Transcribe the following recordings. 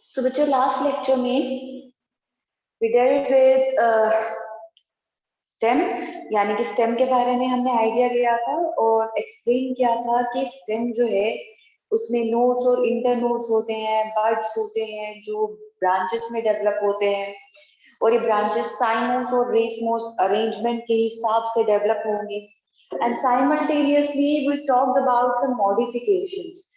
सो बच्चों last lecture में we dealt with stem, यानी कि स्टेम के बारे में हमने आइडिया लिया था और एक्सप्लेन किया था कि स्टेम जो है उसमें नोड्स और इंटर नोड्स होते हैं, बर्ड्स होते हैं जो ब्रांचेस में डेवलप होते हैं और ये ब्रांचेस साइमोस और रेसमोस अरेंजमेंट के हिसाब से डेवलप होंगे। And simultaneously we talked about some modifications,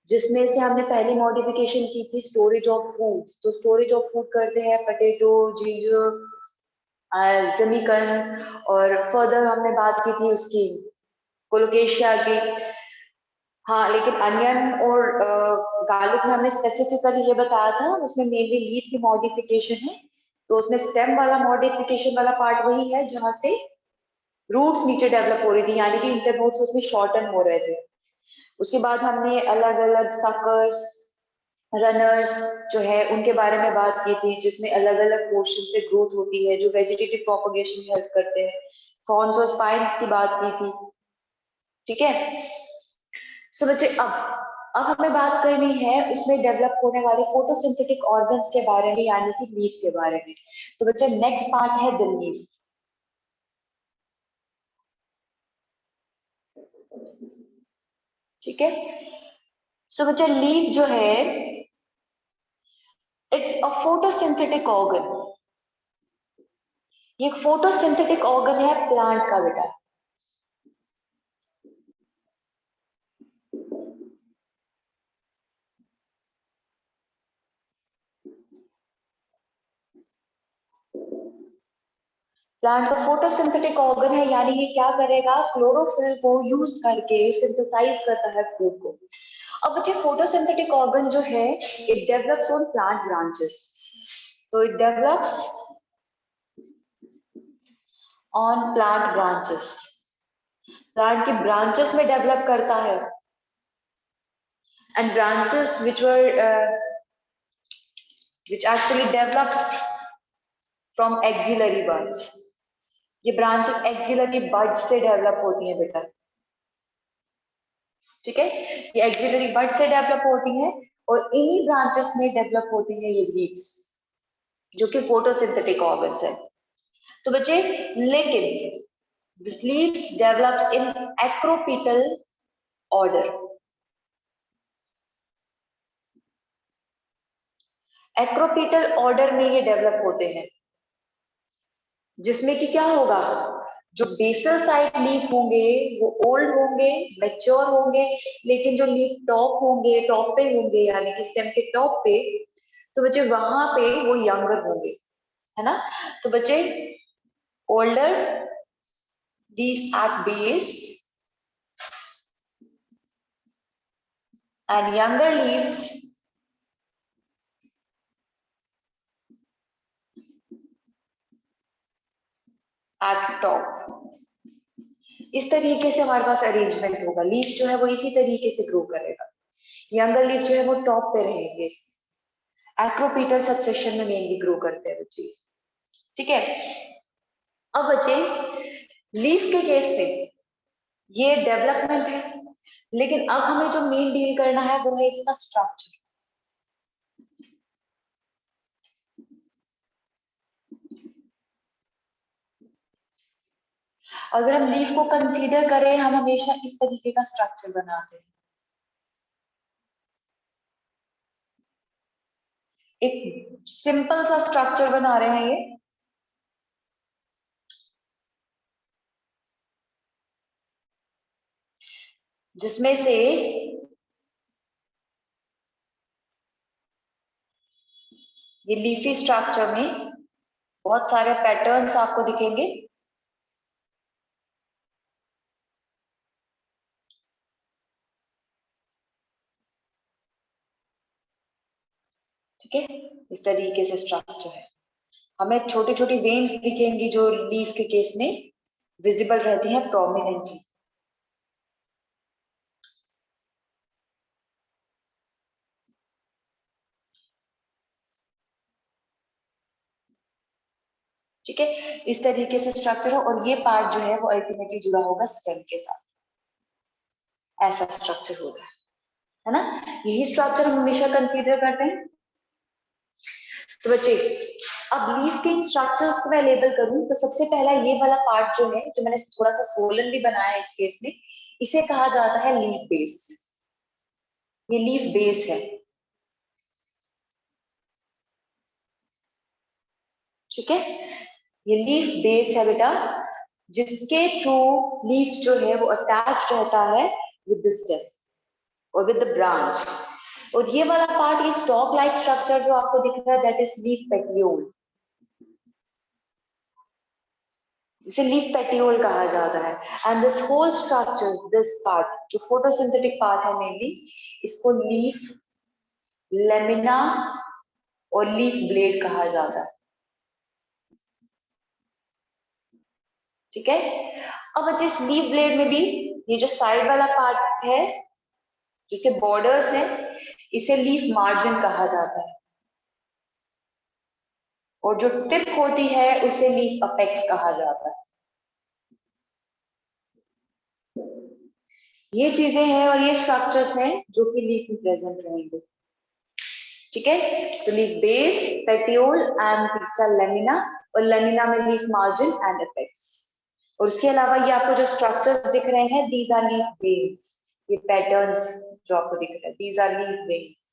जिसमें से हमने पहले मॉडिफिकेशन की थी स्टोरेज ऑफ फूड। तो स्टोरेज ऑफ फूड करते हैं पोटैटो, जिंजर, जमीकन, और फर्दर हमने बात की थी उसकी कोलोकेशिया की। हाँ, लेकिन अनियन और गार्लिक में हमने स्पेसिफिकली ये बताया था, उसमें मेनली लीफ की मॉडिफिकेशन है। तो उसमें स्टेम वाला मॉडिफिकेशन वाला पार्ट वही है जहां से रूट्स नीचे डेवलप हो रही थी, यानी कि इंटरनोड्स उसमें शॉर्टन हो रहे थे। उसके बाद हमने अलग अलग सकर्स, रनर्स जो है उनके बारे में बात की थी, जिसमें अलग अलग पोर्शन से ग्रोथ होती है जो वेजिटेटिव प्रोपगेशन में हेल्प करते हैं। थॉर्न्स और स्पाइन्स की बात की थी, ठीक है। सो बच्चे अब हमें बात करनी है उसमें डेवलप होने वाले फोटोसिंथेटिक ऑर्गन्स के बारे में, यानी कि लीफ के बारे में। तो बच्चे नेक्स्ट पार्ट है द लीफ, ठीक है। सो बच्चे लीफ जो है इट्स अ फोटोसिंथेटिक ऑर्गन। ये फोटोसिंथेटिक ऑर्गन है प्लांट का बेटा। प्लांट का फोटोसिंथेटिक ऑर्गन है, यानी ये क्या करेगा, क्लोरोफिल को यूज करके सिंथेसाइज करता है फूड को। अब बच्चे फोटोसिंथेटिक ऑर्गन जो है it develops on plant branches. तो it develops on plant branches, plant की ब्रांचेस में डेवलप करता है। And branches which actually develops from axillary buds। ये ब्रांचेस एक्सिलरी बड्स से डेवलप होती हैं बेटा, ठीक है। ये एक्सिलरी बड से डेवलप होती हैं और इन्हीं ब्रांचेस में डेवलप होती हैं ये लीव्स, जो कि फोटोसिंथेटिक ऑर्गन्स है। तो बच्चे लेकिन this leaves develops in acropetal order. Acropetal order में ये डेवलप होते हैं, जिसमें कि क्या होगा, जो बेसल साइड लीफ होंगे वो ओल्ड होंगे, मैच्योर होंगे, लेकिन जो लीफ टॉप होंगे, टॉप पे होंगे यानी कि स्टेम के टॉप पे, तो बच्चे वहां पे वो यंगर होंगे, है ना। तो बच्चे older leaves eight base and younger leaves eight top. इस तरीके से हमारे पास अरेंजमेंट होगा। लीफ जो है वो इसी तरीके से ग्रो करेगा। यंगर लीफ जो है वो टॉप पे रहेंगे। एक्रोपीटल सक्सेशन में मेनली ग्रो करते हैं बच्चे, ठीक है। अब बच्चे लीफ के केस में ये डेवलपमेंट है, लेकिन अब हमें जो मेन डील करना है वो है इसका स्ट्रक्चर। अगर हम लीफ को कंसीडर करें, हम हमेशा इस तरीके का स्ट्रक्चर बनाते हैं। एक सिंपल सा स्ट्रक्चर बना रहे हैं ये, जिसमें से ये लीफी स्ट्रक्चर में बहुत सारे पैटर्न्स आपको दिखेंगे। ठीक है, इस तरीके से स्ट्रक्चर है। हमें छोटी छोटी वेन्स दिखेंगी जो लीफ के केस में विजिबल रहती हैं प्रोमिनेंटली। ठीक है, इस तरीके से स्ट्रक्चर है और ये पार्ट जो है वो अल्टीमेटली जुड़ा होगा स्टेम के साथ। ऐसा स्ट्रक्चर होगा, है ना। यही स्ट्रक्चर हम हमेशा कंसीडर करते हैं। तो बच्चे अब लीफ के स्ट्रक्चर्स को मैं लेबल करूं तो सबसे पहला ये वाला पार्ट जो है, जो मैंने थोड़ा सा सोलन भी बनाया है इस केस में, इसे कहा जाता है लीफ बेस। ये लीफ बेस है, ठीक है। ये लीफ बेस है बेटा, जिसके थ्रू लीफ जो है वो अटैच रहता है विद द स्टेम और विद द ब्रांच। और ये वाला पार्ट, ये स्टॉक लाइक स्ट्रक्चर जो आपको दिख रहा है, दैट इज लीफ पेटियोल। इसे लीफ पेटियोल कहा जाता है। And this whole structure, this part जो फोटोसिंथेटिक पार्ट है मेनली, इसको लीफ लेमिना और लीफ ब्लेड कहा जाता है, ठीक है। अब बच्चे इस लीफ ब्लेड में भी ये जो साइड वाला पार्ट है जिसके बॉर्डर्स हैं, इसे लीफ मार्जिन कहा जाता है, और जो टिप होती है उसे लीफ अपेक्स कहा जाता है। ये चीजें हैं और ये स्ट्रक्चर्स हैं जो कि लीफ में प्रेजेंट रहेंगे, ठीक है। तो लीफ बेस, पेटियोल एंड तीसरा लेमिना, और लेमिना में लीफ मार्जिन एंड अपेक्स। और उसके अलावा ये आपको जो स्ट्रक्चर्स दिख रहे हैं, दीज आर लीफ वेन्स। ये पैटर्न्स जो आपको दिख रहे हैं, these are leaf veins,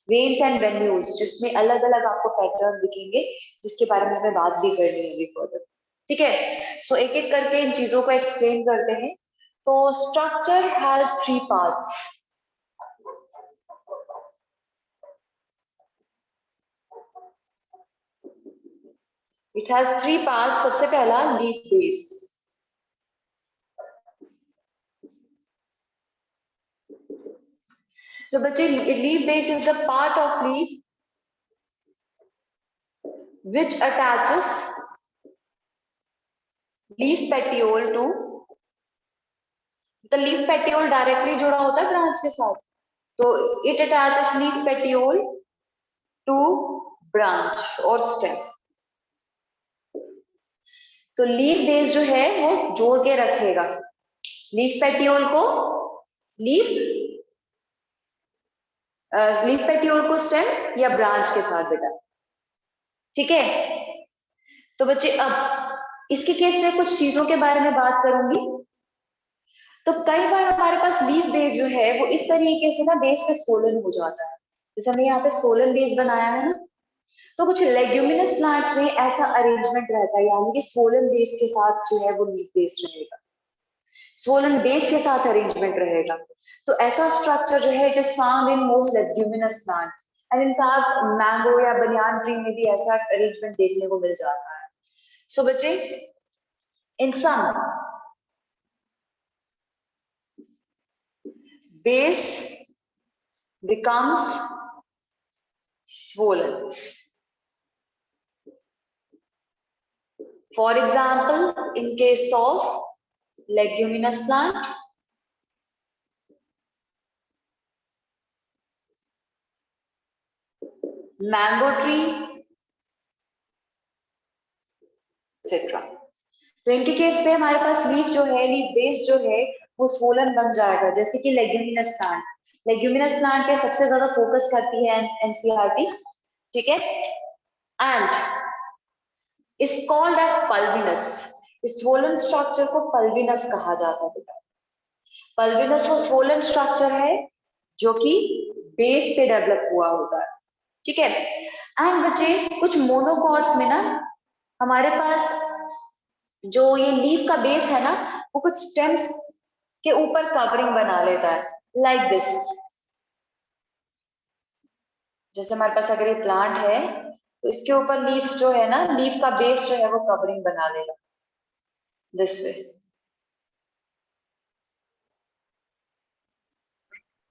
veins and venules, जिसमें अलग अलग आपको पैटर्न दिखेंगे, जिसके बारे में हमें बात भी करनी है फर्दर, ठीक है। सो एक एक करके इन चीजों को एक्सप्लेन करते हैं। तो structure has 3 parts. It has 3 parts. सबसे पहला लीफ बेस। तो बच्चे leaf base is the part of leaf which attaches leaf petiole to the leaf petiole directly जुड़ा होता है ब्रांच के साथ, तो it attaches leaf petiole to branch और stem। तो लीफ बेस जो है वो जोड़ के रखेगा लीफ पेटियोल को, लीफ पेटियोल को स्टेम या ब्रांच के साथ बेटा, ठीक है। तो बच्चे अब इसके केस में कुछ चीजों के बारे में बात करूंगी। तो कई बार हमारे पास लीफ बेस जो है वो इस तरीके से ना बेस पे सोलन हो जाता है, जैसे हमने यहाँ पे सोलन बेस बनाया है ना, तो कुछ लेग्यूमिनस प्लांट्स में ऐसा अरेंजमेंट रहता है, यानी कि सोलन बेस के साथ जो है वो लीफ बेस रहेगा, सोलन बेस के साथ अरेंजमेंट रहेगा। तो ऐसा स्ट्रक्चर जो है it is found in most leguminous plant, and in fact mango या बनियान ट्री में भी ऐसा अरेंजमेंट देखने को मिल जाता है। सो बच्चे इन सम base becomes swollen. For example, in case of leguminous plant, mango tree, etc. तो इनके केस पे हमारे पास लीफ जो है, लीफ बेस जो है वो स्वोलन बन जाएगा, जैसे कि लेग्यूमिनस प्लांट। लेग्यूमिनस प्लांट पे सबसे ज्यादा फोकस करती है एनसीईआरटी, ठीक है। And is called as pulvinus. इस स्वोलन स्ट्रक्चर को पल्विनस कहा जाता है बेटा। पल्विनस वो स्वोलन स्ट्रक्चर है जो कि बेस पे डेवलप हुआ होता है, ठीक है। एंड बच्चे कुछ मोनोकॉट्स में ना हमारे पास जो ये लीफ का बेस है ना, वो कुछ स्टेम्स के ऊपर कवरिंग बना लेता है, लाइक दिस। जैसे हमारे पास अगर ये प्लांट है तो इसके ऊपर लीफ जो है ना, लीफ का बेस जो है वो कवरिंग बना लेगा दिस वे,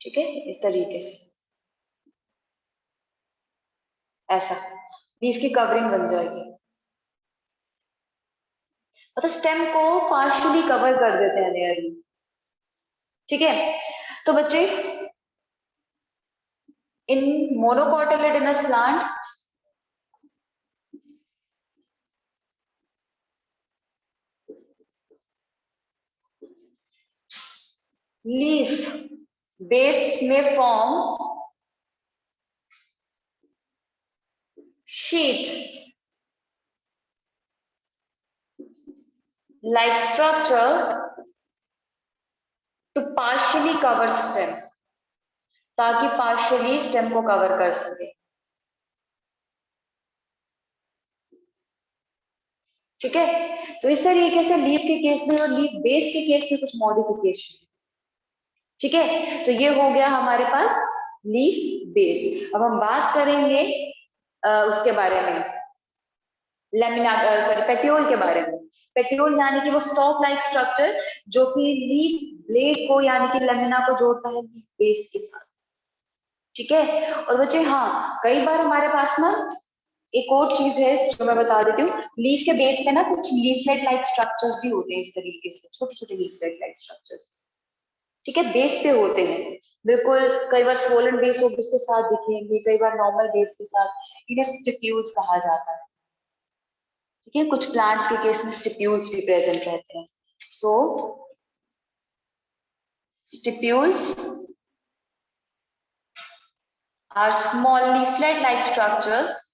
ठीक है। इस तरीके से ऐसा लीफ की कवरिंग बन जाएगी, मतलब स्टेम को पार्शियली कवर कर देते हैं लेयर, ठीक है। तो बच्चे इन मोनोकोटिलेडोनस प्लांट लीफ बेस में form sheet like structure to partially cover stem, ताकि partially stem को cover कर सके। ठीक है, तो इस तरीके से लीफ के केस में और लीफ बेस के केस में कुछ मॉडिफिकेशन। ठीक है, तो ये हो गया हमारे पास लीफ बेस। अब हम बात करेंगे उसके बारे में, लेमिना सॉरी पेटियोल के बारे में। पेटियोल यानी कि वो स्टॉक लाइक स्ट्रक्चर जो कि लीफ ब्लेड को यानी कि लेमिना को जोड़ता है लीफ बेस के साथ। ठीक है, और बच्चे हाँ, कई बार हमारे पास ना एक और चीज है जो मैं बता देती हूँ, लीफ के बेस पे ना कुछ लीफलेट लाइक स्ट्रक्चर्स भी होते हैं, इस तरीके से छोटे छोटे लीफलेट लाइक स्ट्रक्चर्स। ठीक है, बेस पे होते हैं बिल्कुल, कई बार स्वोलन बेस हो उसके साथ दिखेंगे, कई बार नॉर्मल बेस के साथ, इन्हें स्टिप्यूल्स कहा जाता है। ठीक है, कुछ प्लांट्स के केस में स्टिप्यूल्स भी प्रेजेंट रहते हैं। So stipules are small leaflet like structures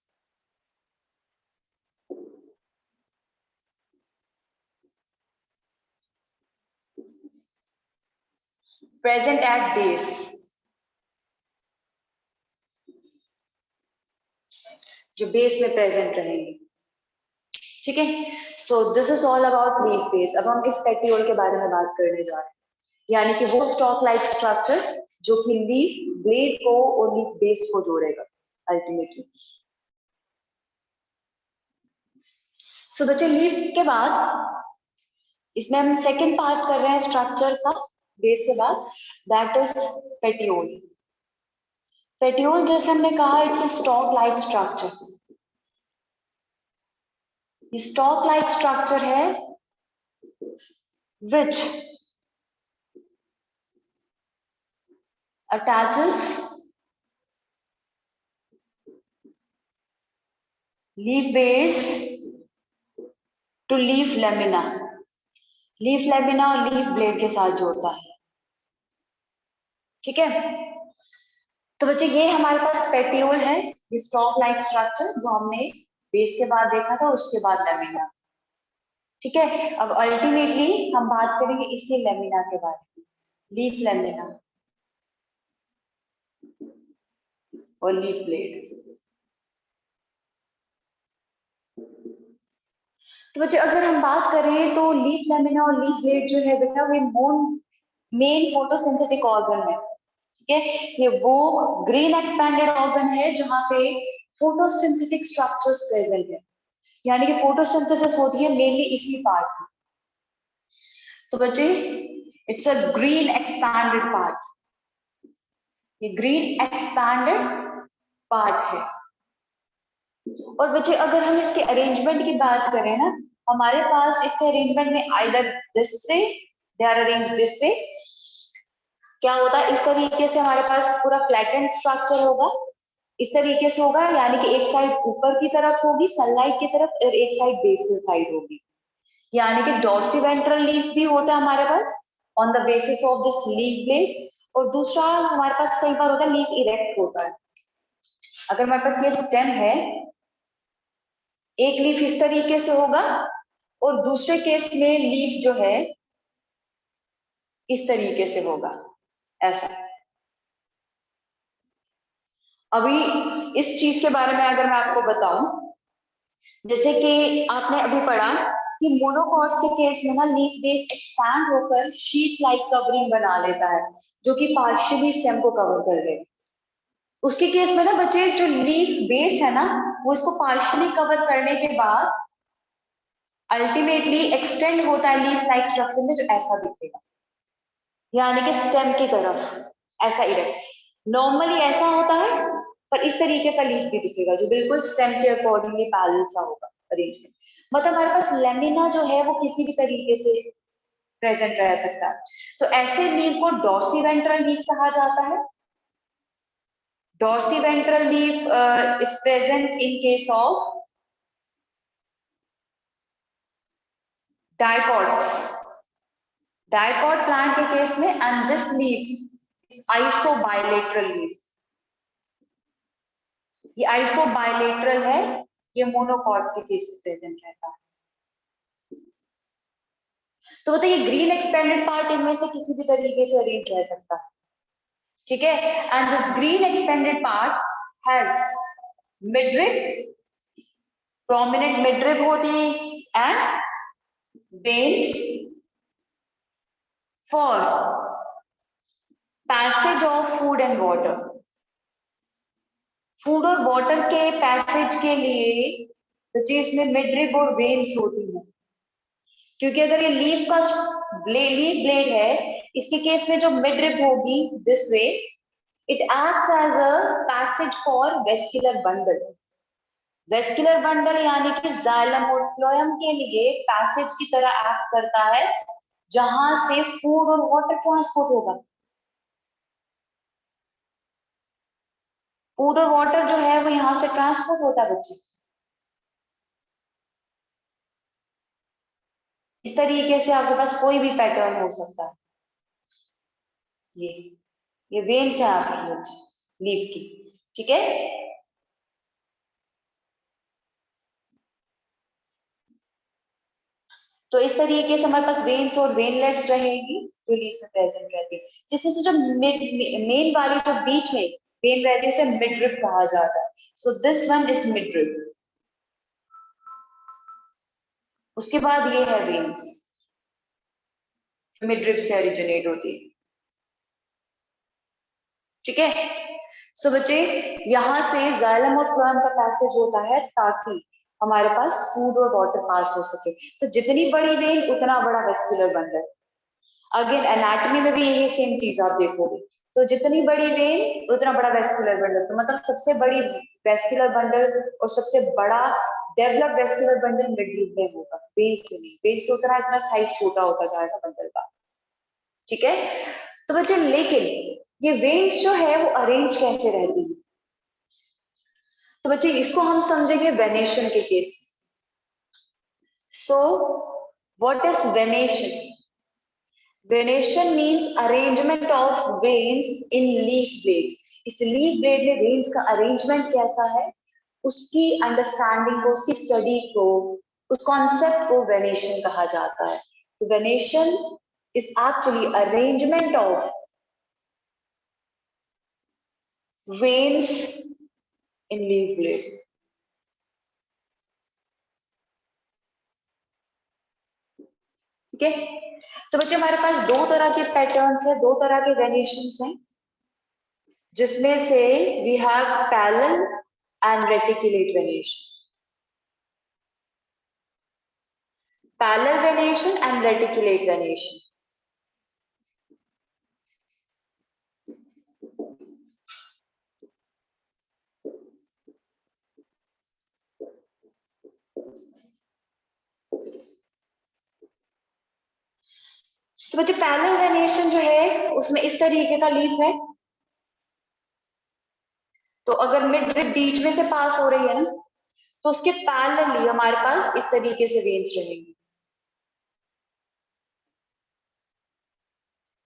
present at base, जो बेस में प्रेजेंट रहेंगे। ठीक है, so this is all about leaf base. अब हम इस पेटियोल के बारे में बात करने जा रहे हैं, यानी कि वो स्टॉक लाइक स्ट्रक्चर जो कि लीफ ब्लेड को और लीफ बेस को जोड़ेगा अल्टीमेटली। सो बच्चे लीफ के बाद इसमें हम सेकेंड पार्ट कर रहे हैं स्ट्रक्चर का बेस के बाद, दैट इज पेटियोल। पेटियोल जैसे हमने कहा it's a stock like structure. ये स्टॉक लाइक स्ट्रक्चर है which attaches leaf base to leaf lamina, leaf lamina और लीफ ब्लेड के साथ जोड़ता है। ठीक है, तो बच्चे ये हमारे पास पेटियोल है, ये स्टॉक लाइक स्ट्रक्चर जो हमने बेस के बाद देखा था, उसके बाद लेमिना। ठीक है, अब अल्टीमेटली हम बात करेंगे इसी लेमिना के बारे में, लीफ लेमिना और लीफ ब्लेड। तो बच्चे अगर हम बात करें तो लीफ लेमिना और लीफ ब्लेड जो है बेटा वो मेन फोटोसिंथेटिक ऑर्गन है। ठीक है, ये वो ग्रीन एक्सपैंडेड ऑर्गन है जहां पे फोटोसिंथेटिक स्ट्रक्चर्स प्रेजेंट है, यानी कि फोटोसिंथेसिस होती है मेनली इसी पार्ट में। तो बच्चे it's a green expanded part, ये ग्रीन एक्सपैंडेड पार्ट है। और बच्चे अगर हम इसके अरेंजमेंट की बात करें ना, हमारे पास इसके अरेंजमेंट में either this way, they are arranged this way, क्या होता है इस तरीके से हमारे पास पूरा फ्लैटेंड स्ट्रक्चर होगा, इस तरीके से होगा, यानी कि एक साइड ऊपर की तरफ होगी सनलाइट की तरफ और एक साइड बेसल साइड होगी, यानी कि डॉर्सीवेंट्रल लीफ भी होता है हमारे pass on the basis of this leaf blade, और दूसरा हमारे पास कई बार होता है लीफ इरेक्ट होता है। अगर हमारे पास ये स्टेम है, एक लीफ इस तरीके से होगा और दूसरे केस में लीफ जो है इस तरीके से होगा, ऐसा। अभी इस चीज के बारे में अगर मैं आपको बताऊं, जैसे कि आपने अभी पढ़ा कि मोनोकॉट्स के केस में ना लीफ बेस एक्सपैंड होकर शीट लाइक कवरिंग बना लेता है जो कि पार्शियली स्टेम को कवर कर ले। उसके केस में ना बच्चे जो लीफ बेस है ना वो इसको पार्शियली कवर करने के बाद अल्टीमेटली एक्सटेंड होता है लीफ लाइक स्ट्रक्चर में, जो ऐसा दिखेगा, यानी कि स्टेम की तरफ ऐसा इरेक्ट। नॉर्मली ऐसा होता है, पर इस तरीके का लीफ भी दिखेगा जो बिल्कुल स्टेम के अकॉर्डिंगली पैरेलल सा होगा अरेंजमेंट। मतलब हमारे पास लेमिना जो है वो किसी भी तरीके से प्रेजेंट रह सकता है। तो ऐसे लीफ को डॉर्सीवेंट्रल लीफ कहा जाता है। Dorsiventral leaf is present in case of dicots, dicot plant के केस में, and this leaf is isobilateral leaf, ये आइसो बायलेटरल है, ये मोनोकॉट्स के केस में प्रेजेंट रहता है। तो बताइए ग्रीन एक्सपेंडेड पार्ट इनमें से किसी भी तरीके से अरेंज रह सकता है, ठीक है। And this green expanded part has midrib, prominent midrib होती है and veins for passage of food and water. Food और वाटर के पैसेज के लिए बच्चे इसमें मिडरिब और वेन्स होती है, क्योंकि अगर ये लीफ का लीफ ब्लेड है, इसके केस में जो मिडरिब होगी this way, it acts as a passage for vascular bundle. Vascular bundle यानी कि जाइलम और फ्लोएम के लिए पैसेज की तरह एक्ट करता है, जहां से फूड और वाटर ट्रांसपोर्ट होगा। फूड और वाटर जो है वो यहां से ट्रांसपोर्ट होता है बच्चे। इस तरीके से आपके पास कोई भी पैटर्न हो सकता है। ये वेन्स है आपकी लीफ की, ठीक है। तो इस तरीके से हमारे पास वेन्स और वेनलेट्स रहेगी जो लीफ में प्रेजेंट रहती है, जिसमें से जो मेन वाली जो बीच में वेन रहती है उसे मिडरिब कहा जाता है। So this one is midrib. उसके बाद ये है वेन्स, मिडरिब से ओरिजिनेट होती है, ठीक है। सो बच्चे यहां से जाइलम और फ्लोएम का पैसेज होता है ताकि हमारे पास फूड और वाटर पास हो सके। तो जितनी बड़ी वेन उतना बड़ा वेस्कुलर बंडल। अगेन एनाटॉमी में भी यही सेम चीज आप देखोगे, तो जितनी बड़ी वेन उतना बड़ा वेस्कुलर बंडल। तो मतलब सबसे बड़ी वेस्कुलर बंडल और सबसे बड़ा डेवलप वेस्कुलर बंडल मिडरिब में होगा, वेन से नहीं। वेन से उतना इतना साइज छोटा होता जाएगा बंडल का, ठीक है। तो बच्चे लेकिन ये वेन्स जो है वो अरेंज कैसे रहती है, तो बच्चे इसको हम समझेंगे वेनेशन के case. So what is venation? Venation means arrangement of veins in leaf blade. इस लीफ ब्लेड में वेन्स का अरेंजमेंट कैसा है, उसकी अंडरस्टैंडिंग को, उसकी स्टडी को, उस कॉन्सेप्ट को वेनेशन कहा जाता है। तो venation is actually arrangement of veins in leaf blade, ठीक है। तो बच्चे हमारे पास दो तरह के पैटर्न्स है, दो तरह के वेनेशंस हैं, जिसमें से we have parallel and reticulate venation. Parallel venation and reticulate venation. तो बच्चे पैरेलल वेनेशन जो है उसमें इस तरीके का लीफ है, तो अगर मिड रिब बीच में से पास हो रही है ना, तो उसके पैरेलली हमारे पास इस तरीके से वेन्स रहेंगी,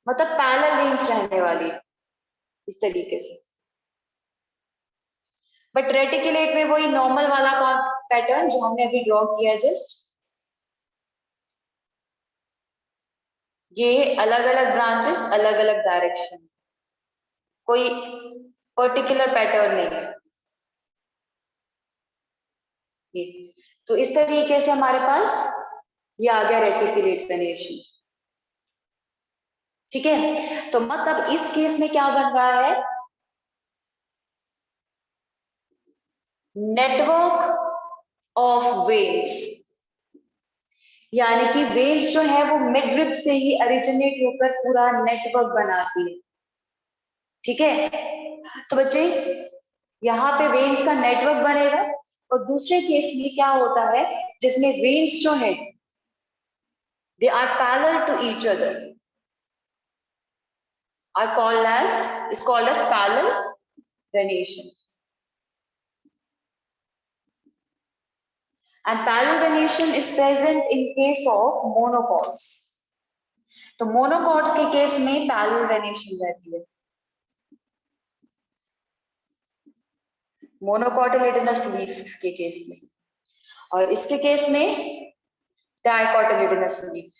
मतलब पैरेलल वेन्स रहने वाली है इस तरीके से। बट रेटिकुलेट में वही नॉर्मल वाला का पैटर्न जो हमने अभी ड्रॉ किया जस्ट, ये अलग अलग ब्रांचेस अलग अलग डायरेक्शन, कोई पर्टिकुलर पैटर्न नहीं है ये। तो इस तरीके से हमारे पास ये आ गया रेटिकुलेट वेनेशन, ठीक है। तो मतलब इस केस में क्या बन रहा है, नेटवर्क ऑफ वेन्स, यानी कि वेन्स जो है वो मिडरिब से ही ओरिजिनेट होकर पूरा नेटवर्क बनाती है, ठीक है। तो बच्चे यहाँ पे वेन्स का नेटवर्क बनेगा, और दूसरे केस में क्या होता है जिसमें वेन्स जो है they are parallel to each other, are called as is called as parallel venation, and parallel venation is present in case of monocots। तो मोनोकॉट्स के केस में पैरेलल वेनेशन रहती है। मोनोकोटिलिडनस लीफ के केस में, और इसके केस में डाइकोटिलिडनस लीफ।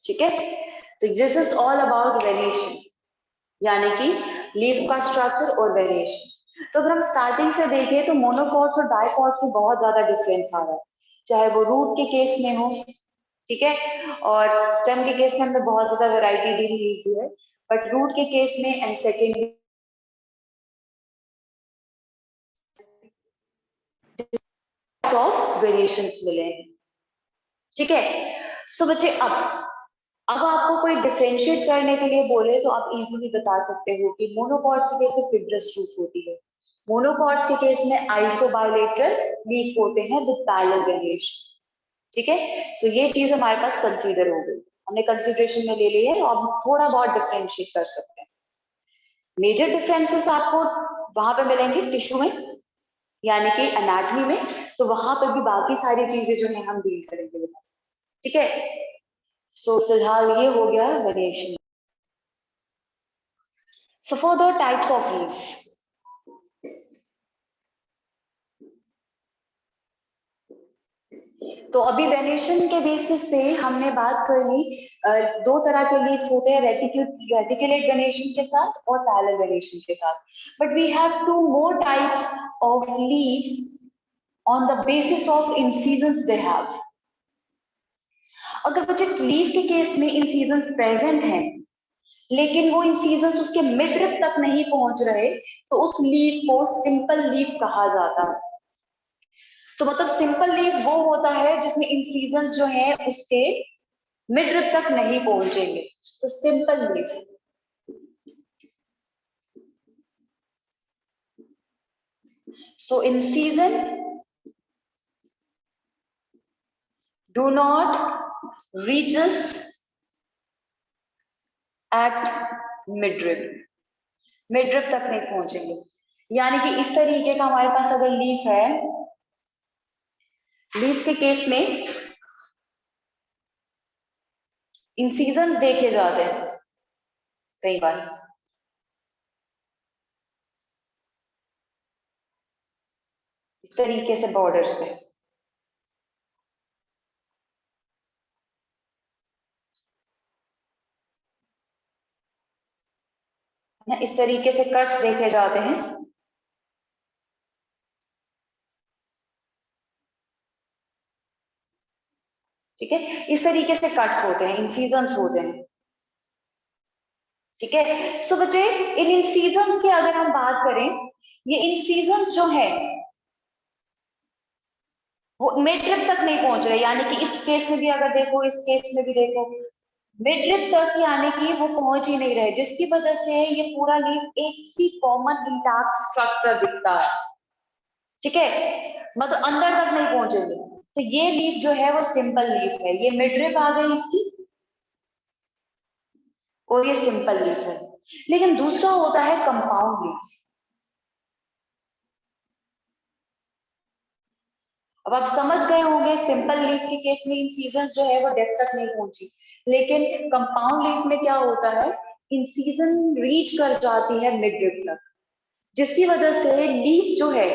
ठीक है, तो this is all about variation, यानी कि लीफ का स्ट्रक्चर और वेरिएशन। तो अगर हम स्टार्टिंग से देखें तो मोनोकॉट्स और डाइकॉट्स में बहुत ज्यादा डिफरेंस आ रहा है, चाहे वो रूट के केस में हो, ठीक है, और स्टेम के केस में हमने बहुत ज्यादा वैरायटी भी ली है, बट रूट के केस में एंड सेकेंडरी ऑफ वेरिएशंस मिले हैं। ठीक है, सो बच्चे अब आपको कोई डिफरेंशिएट करने के लिए बोले तो आप इजीली बता सकते हो कि मोनोकॉट्स के केस में फिब्रस रूट होती है, मोनोकॉट्स के केस में आइसोबाइलेटरल लीफ होते हैं विद पैरेलल वेरिएशन। ठीक है, सो ये चीज हमारे पास कंसीडर हो गई, हमने कंसीडरेशन में ले ली है, अब थोड़ा बहुत डिफरेंशिएट कर सकते हैं। मेजर डिफरेंसेस आपको वहां पे मिलेंगे टिश्यू में, यानी कि एनाटॉमी में, तो वहां पर भी बाकी सारी चीजें जो है हम डील करेंगे। ठीक है, सो फिलहाल ये हो गया variation. So for the types of leaves, तो अभी वेरिएशन के बेसिस पे हमने बात कर ली, दो तरह के लीव्स होते हैं, रेटिकुलेट वेरिएशन के साथ और पैरेलल वेरिएशन के साथ, but we have two more types of leaves on the basis of incisions they have. अगर बच्चे लीफ के केस में इंसिजन्स प्रेजेंट हैं लेकिन वो इंसिजन्स उसके मिडरिप तक नहीं पहुंच रहे, तो उस लीफ को सिंपल लीफ कहा जाता है। तो मतलब सिंपल लीफ वो होता है जिसमें इंसिजन्स जो है उसके मिडरिप तक नहीं पहुंचेंगे, तो simple leaf. So incision do not reaches at midrib, midrib तक नहीं पहुंचेंगे, यानी कि इस तरीके का हमारे पास अगर लीफ है, लीफ के केस में इंसिजन्स देखे जाते हैं कई बार, इस तरीके से बॉर्डर्स पे, इस तरीके से कट्स देखे जाते हैं। ठीक है, इस तरीके से कट्स होते हैं, इंसिजन्स होते हैं। ठीक है, सो बच्चे इन इंसिजन्स की अगर हम बात करें, ये इंसिजन्स जो है वो मिडरिप तक नहीं पहुंच रहे, यानी कि इस केस में भी अगर देखो, इस केस में भी देखो, मिडरिप तक यानी कि वो पहुंच ही नहीं रहे, जिसकी वजह से ये पूरा लीफ एक ही कॉमन इंटैक्ट स्ट्रक्चर दिखता है। ठीक है, मतलब अंदर तक नहीं पहुंचेंगे, तो ये लीफ जो है वो सिंपल लीफ है, ये मिडरिप आ गई इसकी और ये सिंपल लीफ है। लेकिन दूसरा होता है कंपाउंड लीफ। अब आप समझ गए होंगे, सिंपल लीफ के केस में इंसिजन्स जो है वो डेप्थ तक नहीं पहुंची, लेकिन कंपाउंड लीफ में क्या होता है, इंसिजन रीच कर जाती है मिडरिप तक, जिसकी वजह से लीफ जो है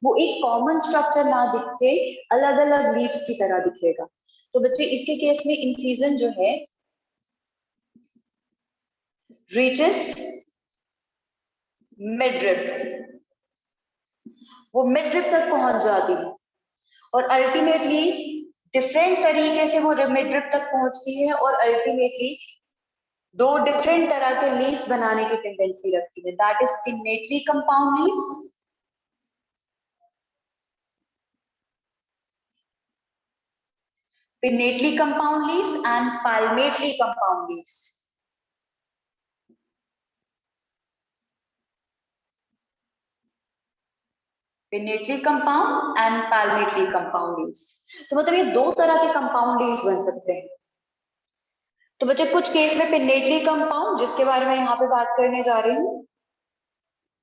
वो एक कॉमन स्ट्रक्चर ना दिखते अलग अलग लीव्स की तरह दिखेगा। तो बच्चे इसके केस में इंसिजन जो है रीचेस मिडरिप, वो मिडरिप तक पहुंच जाती है और अल्टीमेटली डिफरेंट तरीके से वो मिडरिप तक पहुंचती है और अल्टीमेटली दो डिफरेंट तरह के लीव्स बनाने की टेंडेंसी रखती है, that is pinnately compound leaves, pinnately compound leaves and palmately compound leaves. Pinnately compound and palmately compound leaves. तो मतलब ये दो तरह के कंपाउंड लीव्स बन सकते हैं। तो बच्चे कुछ केस में पिन्नेटली कंपाउंड, जिसके बारे में यहाँ पे बात करने जा रही हूँ,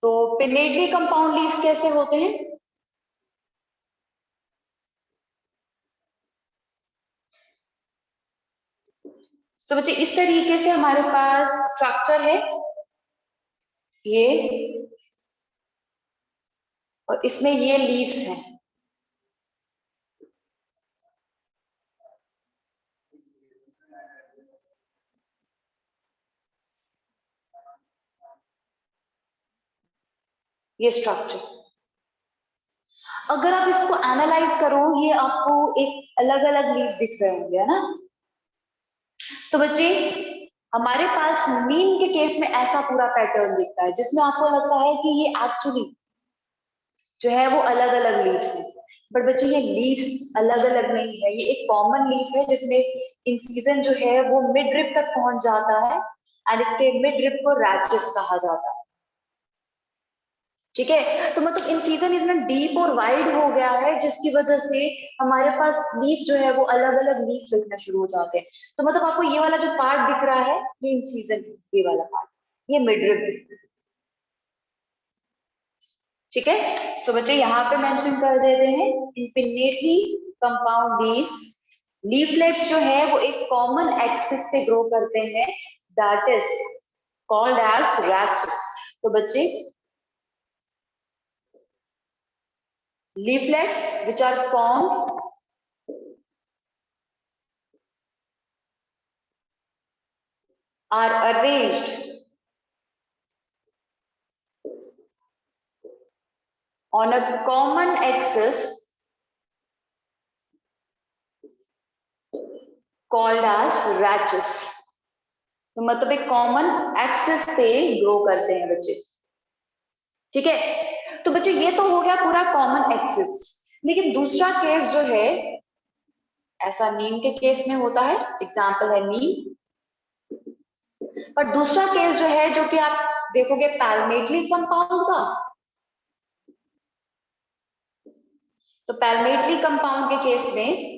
तो पिन्नेटली कंपाउंड लीव्स कैसे होते हैं, तो बच्चे इस तरीके से हमारे पास स्ट्रक्चर है ये, और इसमें ये लीव्स हैं। ये स्ट्रक्चर, अगर आप इसको एनालाइज करो, ये आपको एक अलग अलग लीव्स दिख रहे होंगे, है ना। तो बच्चे हमारे पास नीम के केस में ऐसा पूरा पैटर्न दिखता है, जिसमें आपको लगता है कि ये एक्चुअली जो है वो अलग अलग लीव्स है। बट बच्चे ये लीव्स अलग अलग नहीं है, ये एक कॉमन लीफ है जिसमें इंसिजन जो है वो मिड रिप तक पहुंच जाता है, एंड इसके मिड रिप को रैचेस कहा जाता है। ठीक है, तो मतलब इंसिजन इतना डीप और वाइड हो गया है, जिसकी वजह से हमारे पास लीफ जो है वो अलग अलग लीफ दिखना शुरू हो जाते हैं। तो मतलब आपको ये वाला जो पार्ट दिख रहा है ये इंसिजन है, ये वाला पार्ट ये मिडरिब है। ठीक है, सो बच्चे यहाँ पे मेंशन कर देते हैं इनफिनिटली कंपाउंड लीव्स, लीफलेट्स जो है वो एक कॉमन एक्सिस पे ग्रो करते हैं, दैट इज कॉल्ड एज रैचेस। तो बच्चे leaflets which are formed are arranged on a common axis called as rachis। तो मतलब एक कॉमन एक्सिस पे ग्रो करते हैं बच्चे। ठीक है, तो बच्चे ये तो हो गया पूरा कॉमन एक्सिस, लेकिन दूसरा केस जो है ऐसा नीम के केस में होता है, एग्जाम्पल है नीम। पर दूसरा केस जो है, जो कि आप देखोगे पैल्मेटली कंपाउंड का, तो पैल्मेटली कंपाउंड के केस में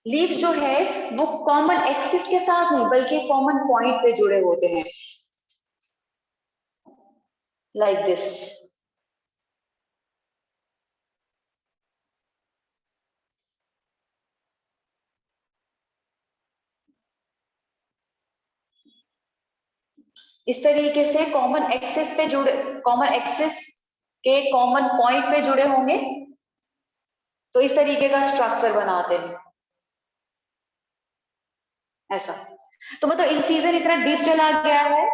लीफ जो है वो कॉमन एक्सिस के साथ नहीं बल्कि कॉमन पॉइंट पे जुड़े होते हैं, लाइक दिस। इस तरीके से कॉमन एक्सिस पे जुड़े, कॉमन एक्सिस के कॉमन पॉइंट पे जुड़े होंगे, तो इस तरीके का स्ट्रक्चर बनाते हैं ऐसा। तो मतलब इंसिजन इतना डीप चला गया है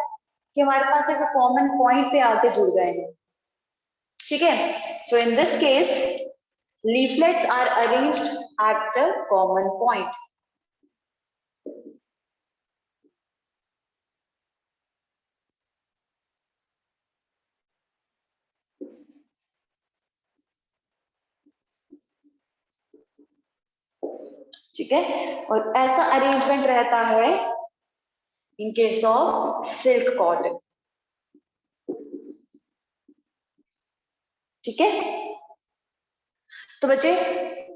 कि हमारे पास एक कॉमन पॉइंट पे आके जुड़ गए हैं। ठीक है, so in this case leaflets are arranged at a common point। ठीक है, और ऐसा अरेंजमेंट रहता है इन केस ऑफ सिल्क कॉटन। ठीक है, तो बच्चे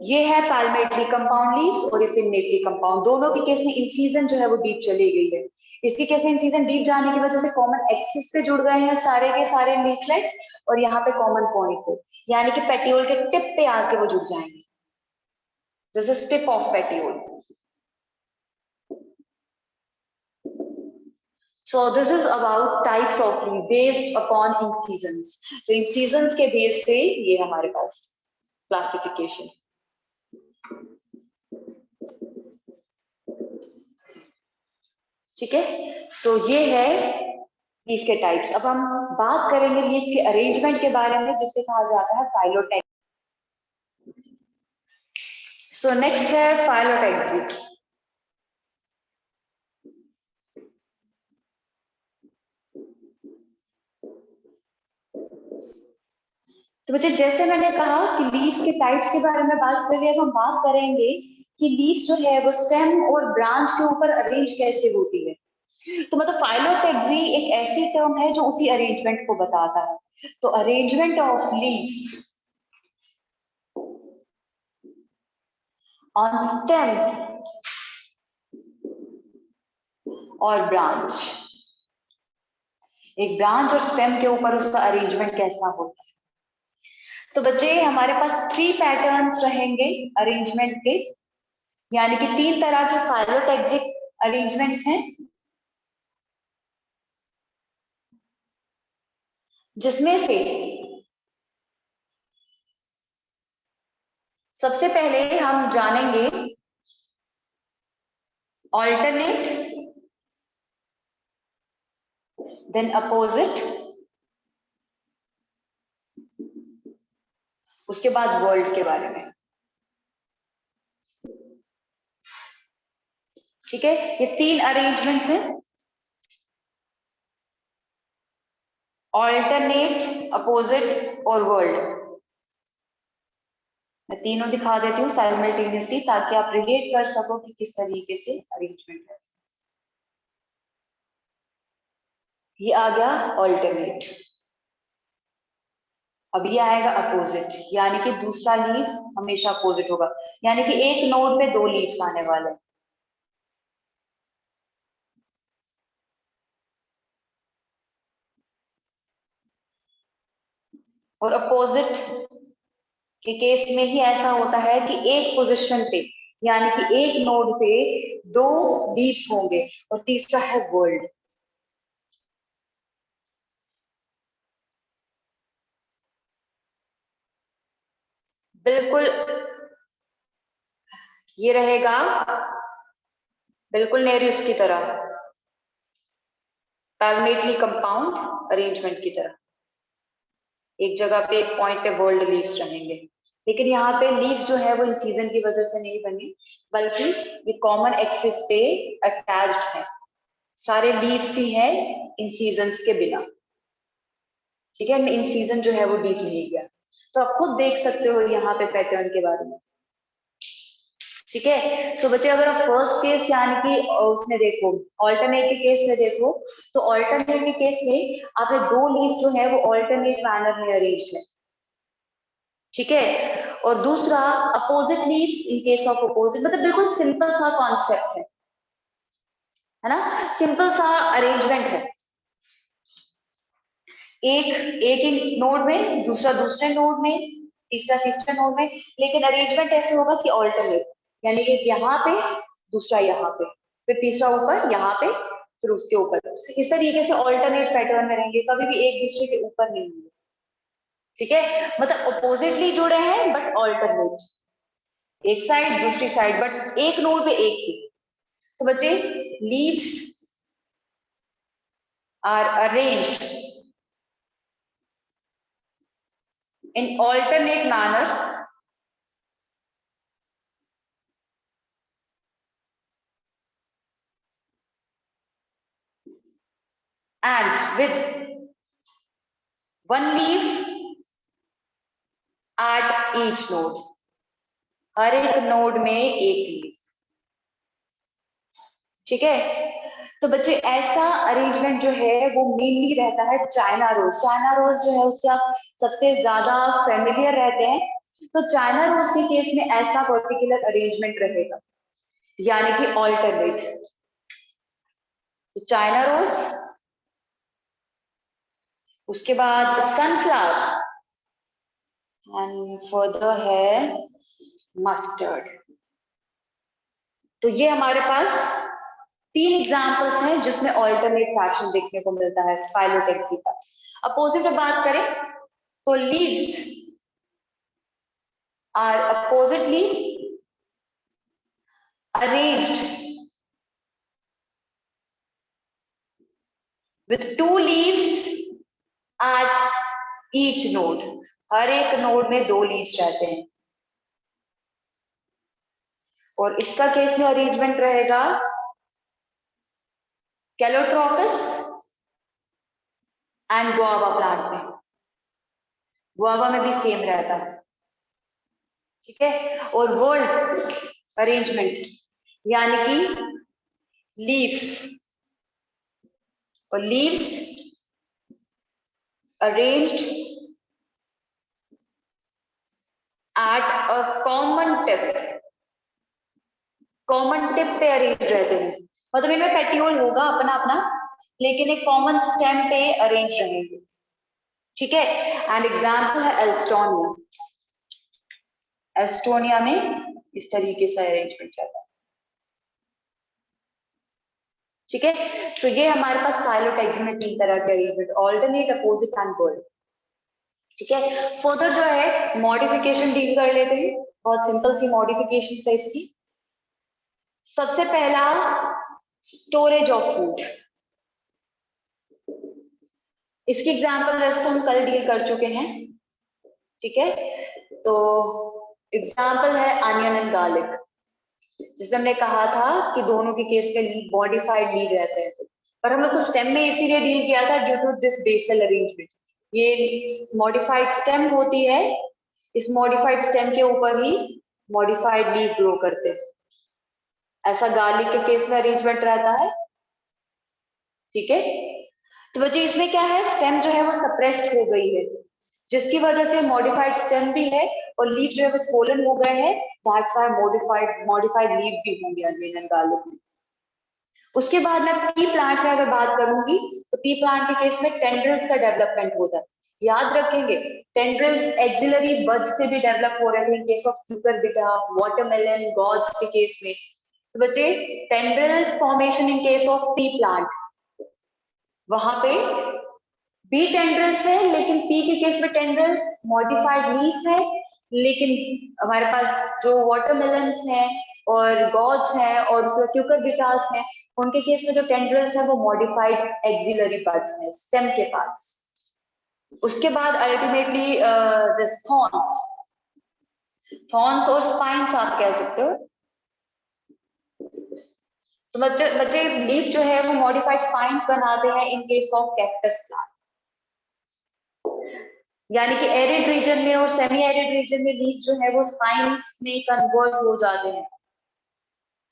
ये है पैल्मेटरी कंपाउंड लीव्स और ये पिन्नेटरी कंपाउंड, दोनों के केस में इंसिजन जो है वो डीप चली गई है। इसी केस में इंसिजन डीप जाने की वजह से कॉमन एक्सिस पे जुड़ गए हैं सारे के सारे लीफलेट्स, और यहाँ पे कॉमन पॉइंट पे, यानी कि पेटियोल के टिप पे आके वो जुड़ जाएंगे, this is tip of petiole. So this is about types of leaf based upon incisions। तो incisions के बेस पे ये हमारे पास क्लासिफिकेशन। ठीक है, सो ये है लीफ के टाइप्स। अब हम बात करेंगे लीफ के अरेंजमेंट के बारे में, जिसे कहा जाता है फाइलोटेक्सी। सो नेक्स्ट है फाइलोटेक्सी। तो बच्चे जैसे मैंने कहा कि लीव्स के टाइप्स के बारे में बात कर रहे हैं, तो हम बात करेंगे कि लीव्स जो है वो स्टेम और ब्रांच के ऊपर अरेंज कैसे होती है। तो मतलब फाइलोटेक्सी एक ऐसी टर्म है जो उसी अरेंजमेंट को बताता है। तो arrangement of leaves on stem और ब्रांच, एक ब्रांच और स्टेम के ऊपर उसका अरेंजमेंट कैसा होता है। तो बच्चे हमारे पास 3 पैटर्न्स रहेंगे अरेंजमेंट के, यानी कि 3 तरह के फाइलोटैक्सिक अरेंजमेंट्स हैं, जिसमें से सबसे पहले हम जानेंगे ऑल्टरनेट, देन अपोजिट, उसके बाद वर्ल्ड के बारे में। ठीक है, ये 3 अरेंजमेंट्स हैं, ऑल्टरनेट, अपोजिट और वर्ल्ड। मैं तीनों दिखा देती हूँ साइमल्टेनियसली ताकि आप रिलेट कर सको कि किस तरीके से अरेंजमेंट है। ये आ गया ऑल्टरनेट। अब ये आएगा अपोजिट, यानी कि दूसरा लीफ हमेशा अपोजिट होगा, यानी कि एक नोड पे 2 लीव्स आने वाले हैं। और अपोजिट के केस में ही ऐसा होता है कि एक पोजीशन पे, यानी कि एक नोड पे 2 लीव्स होंगे, और तीसरा है वर्ल्ड। बिल्कुल ये रहेगा बिल्कुल नेरियस की तरह, पैल्मेटली कंपाउंड अरेंजमेंट की तरह। एक जगह पे एक पॉइंट पे वर्ल्ड लीव्स रहेंगे, लेकिन यहाँ पे लीव्स जो है वो इन सीजन की वजह से नहीं बनी, बल्कि ये कॉमन एक्सिस पे अटैच्ड है। सारे लीव्स ही हैं इन सीजन्स के बिना। ठीक है, इन सीजन जो है वो डीप नहीं गया। तो आप खुद देख सकते हो यहाँ पे पैटर्न के बारे में। ठीक है, सो बच्चे अगर आप फर्स्ट केस यानी कि उसमें देखो, ऑल्टरनेट के केस में देखो, तो ऑल्टरनेट के केस में आपने 2 लीफ जो है वो ऑल्टरनेट मैनर में अरेंज है। ठीक है, और दूसरा opposite leaves in case of opposite, मतलब बिल्कुल सिंपल सा कॉन्सेप्ट है ना, सिंपल सा अरेंजमेंट है। एक नोड में, दूसरा दूसरे नोड में, तीसरा तीसरे नोड में, लेकिन अरेंजमेंट ऐसे होगा कि ऑल्टरनेट, यानी कि यहाँ पे, दूसरा यहाँ पे, फिर तीसरा ऊपर यहाँ पे, फिर उसके ऊपर, इस तरीके से ऑल्टरनेट पैटर्न में रहेंगे, कभी भी एक दूसरे के ऊपर नहीं होंगे। ठीक है, मतलब अपोजिटली जुड़े हैं बट ऑल्टरनेट, एक साइड दूसरी साइड, बट एक नोड पे एक ही। तो बच्चे leaves are arranged in alternate manner and with one leaf at each node, हर एक नोड में एक लीफ। ठीक है, तो बच्चे ऐसा अरेंजमेंट जो है वो मेनली रहता है चाइना रोज। चाइना रोज जो है उससे आप सबसे ज्यादा फेमिलियर रहते हैं, तो चाइना रोज के केस में ऐसा पर्टिकुलर अरेंजमेंट रहेगा, यानी कि ऑल्टरनेट। तो चाइना रोज, उसके बाद सनफ्लावर, एंड फर्दर है मस्टर्ड। तो ये हमारे पास 3 एग्जांपल्स हैं जिसमें ऑल्टरनेट फैशन देखने को मिलता है फाइलोटैक्सी का। अपोजिट में बात करें तो leaves are oppositely arranged with 2 leaves at each node, हर एक नोड में 2 लीव्स रहते हैं। और इसका केस में अरेंजमेंट रहेगा कैलोट्रोपस एंड गुआवा प्लांट में, गुआवा में भी सेम रहता है। ठीक है, और वर्ल्ड अरेंजमेंट यानी कि लीफ और leaves arranged at a common tip, common tip पे अरेंज रहते हैं, मतलब इनमें पेटियोल होगा अपना अपना, लेकिन एक कॉमन स्टेम पे अरेंज रहेंगे। ठीक है, एंड एग्जांपल है एल्स्टोनिया। एस्टोनिया में इस तरीके से अरेंजमेंट रहता है। ठीक है, तो ये हमारे पास फाइलोटैक्सी में 3 तरह के arrangement, alternate, opposite and gold. ठीक है, फर्दर जो है मॉडिफिकेशन डील कर लेते हैं, बहुत सिंपल सी मॉडिफिकेशन है इसकी। सबसे पहला स्टोरेज ऑफ फूड, इसकी एग्जांपल वैसे तो हम कल डील कर चुके हैं। ठीक है, तो एग्जांपल है अनियन एंड गार्लिक, जिसमें हमने कहा था कि दोनों के केस में लीफ मॉडिफाइड लीफ रहते हैं, पर हम लोग को स्टेम में इसीलिए डील किया था due to this basal arrangement. ये मॉडिफाइड स्टेम होती है, इस मॉडिफाइड स्टेम के ऊपर ही मॉडिफाइड लीफ ग्रो करते हैं, ऐसा गार्लिक के केस में अरेंजमेंट रहता है। ठीक है, तो वजह इसमें क्या है, स्टेम जो है वो सप्रेस्ड हो गई है, जिसकी वजह से मॉडिफाइड स्टेम भी है और लीफ जो है वो स्वोलन हो गए हैं, दैट्स व्हाई मॉडिफाइड लीफ भी होंगे अनियन एंड गार्लिक में। उसके बाद मैं पी प्लांट में अगर बात करूंगी तो पी प्लांट के केस में टेंड्रिल्स का डेवलपमेंट होता है। याद रखेंगे, टेंड्रिल्स एक्सिलरी बड्स से भी डेवलप हो रहे थे in case of Cucurbita, watermelon, gourds के केस में। तो बच्चे tendrils formation in case of pea plant, वहां पे बी टेंड्रिल्स है, लेकिन पी के केस में टेंड्रिल्स मॉडिफाइड लीफ है, लेकिन हमारे पास जो वाटरमेलन्स हैं और गॉड्स हैं और उसके क्यूकरबिटास हैं, उनके केस में जो टेंड्रिल्स है वो मॉडिफाइड एक्सिलरी बड्स हैं स्टेम के पास। उसके बाद अल्टीमेटली दिस थॉर्न्स और स्पाइन्स आप कह सकते हो। तो बच्चे लीफ जो है वो मॉडिफाइड स्पाइन्स बनाते हैं इन केस ऑफ कैक्टस प्लांट, यानी कि एरिड रीजन में और सेमी एरिड रीजन में लीफ जो है वो स्पाइन्स में कन्वर्ट हो जाते हैं।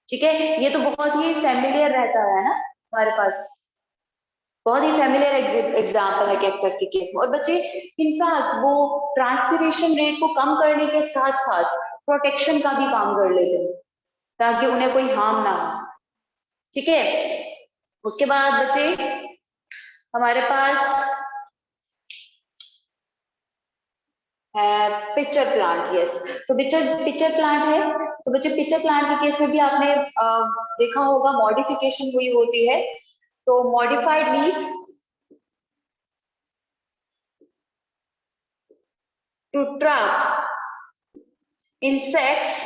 ठीक है, ये तो बहुत ही फेमिलियर रहता है ना हमारे पास, बहुत ही फेमिलियर एग्जाम्पल है कैक्टस के केस में। और बच्चे इनफैक्ट वो ट्रांसपिरेशन रेट को कम करने के साथ साथ प्रोटेक्शन का भी काम कर लेते हैं ताकि उन्हें कोई हार्म ना हो। ठीक है, उसके बाद बच्चे हमारे पास है पिक्चर प्लांट। यस, तो पिक्चर प्लांट है, तो बच्चे पिक्चर प्लांट के केस में भी आपने देखा होगा मॉडिफिकेशन हुई होती है। तो modified leaves to trap insects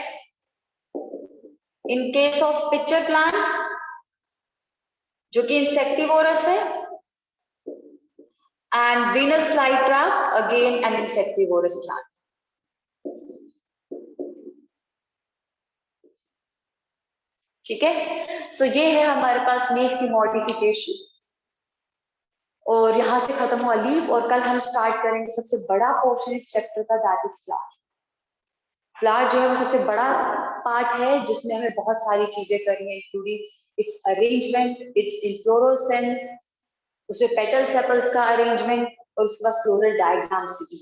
in case of pitcher plant, जो कि इंसेक्टिवोरस है, and Venus flytrap, again an insectivorous plant. ठीक है, सो ये है हमारे पास लीफ की मॉडिफिकेशन, और यहां से खत्म हुआ लीफ, और कल हम स्टार्ट करेंगे सबसे बड़ा पोर्शन इस चैप्टर का, दैट इज फ्लावर। फ्लावर जो है वो सबसे बड़ा पार्ट है जिसमें हमें बहुत सारी चीजें करनी है, including it's arrangement, it's inflorescence, उसमें पेटल सेपल्स का अरेंजमेंट, और उसके बाद फ्लोरल डायग्राम्स भी।